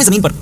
روئے زمین پر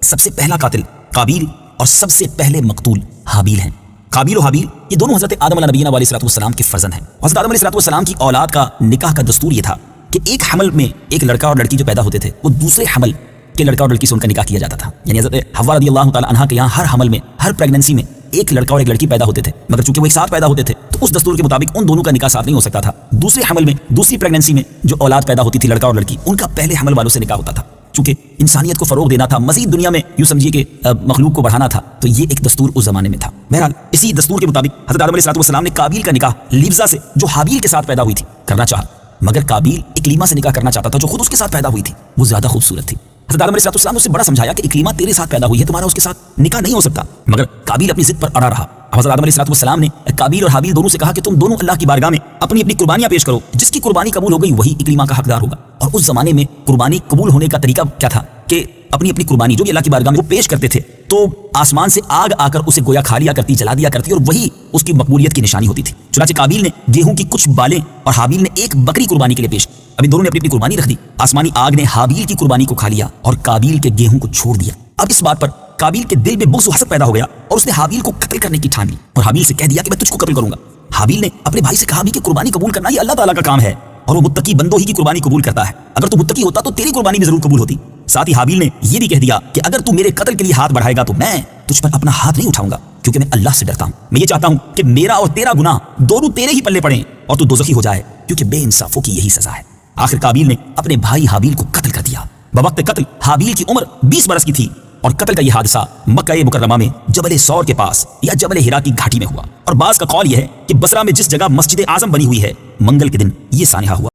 سب سے پہلا قاتل قابیل اور سب سے پہلے مقتول حابیل ہیں۔ قابیل و حابیل یہ دونوں حضرت آدم علیہ نبینا علیہ السلام کے فرزند ہیں۔ حضرت آدم علیہ السلام کی اولاد کا نکاح کا دستور یہ تھا کہ ایک حمل میں ایک لڑکا اور لڑکی جو پیدا ہوتے تھے وہ دوسرے حمل کے لڑکا اور لڑکی سے ان کا نکاح کیا جاتا تھا۔ یعنی حضرت حوا رضی اللہ تعالی عنہا کے یہاں ہر حمل میں، ہر پریگننسی میں ایک لڑکا اور ایک لڑکی پیدا ہوتے تھے، مگر چونکہ وہ ایک ساتھ پیدا ہوتے تھے تو اس دستور کے مطابق ان دونوں کا نکاح ساتھ نہیں ہو سکتا تھا۔ دوسرے حمل میں، دوسری پریگننسی میں جو اولاد پیدا ہوتی تھی لڑکا اور لڑکی، ان کا پہلے حمل والوں سے نکاح ہوتا تھا۔ چونکہ انسانیت کو فروغ دینا تھا، مزید دنیا میں یوں سمجھیے کہ مخلوق کو بڑھانا تھا، تو یہ ایک دستور اس زمانے میں تھا۔ بہرحال اسی دستور کے مطابق حضرت آدم علیہ السلام نے قابیل کا نکاح لیبزا سے جو حابیل کے ساتھ پیدا ہوئی تھی کرنا چاہا، مگر قابیل اکلیما سے نکاح کرنا چاہتا تھا جو خود اس کے ساتھ پیدا ہوئی تھی، وہ زیادہ خوبصورت تھی۔ حضرت آدم علیہ السلام نے اسے بڑا سمجھایا کہ اکلیما تیرے ساتھ پیدا ہوئی ہے، تمہارا اس کے ساتھ نکاح نہیں ہو سکتا، مگر قابیل اپنی ضد پر اڑا رہا۔ حضرت آدم علیہ السلام نے قابیل اور حابیل دونوں سے کہا کہ تم دونوں اللہ کی بارگاہ میں اپنی اپنی قربانیاں پیش کرو، جس کی قربانی قبول ہو گئی وہی اکلیما کا حقدار ہوگا۔ اور اس زمانے میں قربانی قبول ہونے کا طریقہ کیا تھا کہ اپنی اپنی قربانی جو بھی اللہ کی بارگاہ میں وہ پیش کرتے تھے تو آسمان سے آگ آ کر اسے گویا کھا لیا کرتی، جلا دیا کرتی، اور وہی اس کی مقبولیت کی نشانی ہوتی تھی۔ چنانچہ قابیل نے گیہوں کی کچھ بالیں اور حابیل نے ایک بکری قربانی کے لیے پیش، ابھی دونوں نے اپنی اپنی قربانی رکھ دی۔ آسمانی آگ نے حابیل کی قربانی کو کھا لیا اور قابیل کے گیہوں کو چھوڑ دیا۔ اب اس بات پر قابیل کے دل میں بغض و حسد پیدا ہو گیا اور اس نے حابیل کو قتل کرنے کی ٹھان لی اور حابیل سے کہہ دیا کہ میں تجھ کو قتل کروں گا۔ حابیل نے اپنے بھائی سے کہا بھی کہ قربانی قبول کرنا یہ اللہ تعالیٰ کا کام ہے اور وہ متقی بندوں ہی کی قربانی قبول کرتا ہے، اگر تو متقی ہوتا تو تیری قربانی بھی ضرور قبول ہوتی۔ ساتھ ہی حابیل نے یہ بھی کہہ دیا کہ اگر تو میرے قتل کے لیے ہاتھ بڑھائے گا تو میں تجھ پر اپنا ہاتھ نہیں اٹھاؤں گا، کیونکہ میں اللہ سے ڈرتا ہوں۔ میں یہ چاہتا ہوں کہ میرا اور تیرا گناہ دونوں تیرے ہی پلے پڑیں اور تو دوزخی ہو جائے، کیونکہ بے انصافوں کی یہی سزا ہے۔ آخر قابیل نے اپنے بھائی حابیل کو قتل کر دیا۔ بوقت قتل حابیل کی عمر 20 برس کی تھی اور قتل کا یہ حادثہ مکہ مکرمہ میں جبل سور کے پاس یا جبل ہرا کی گھاٹی میں ہوا، اور بعض کا قول یہ ہے کہ بصرہ میں جس جگہ مسجد اعظم بنی ہوئی ہے منگل کے دن یہ سانحہ ہوا۔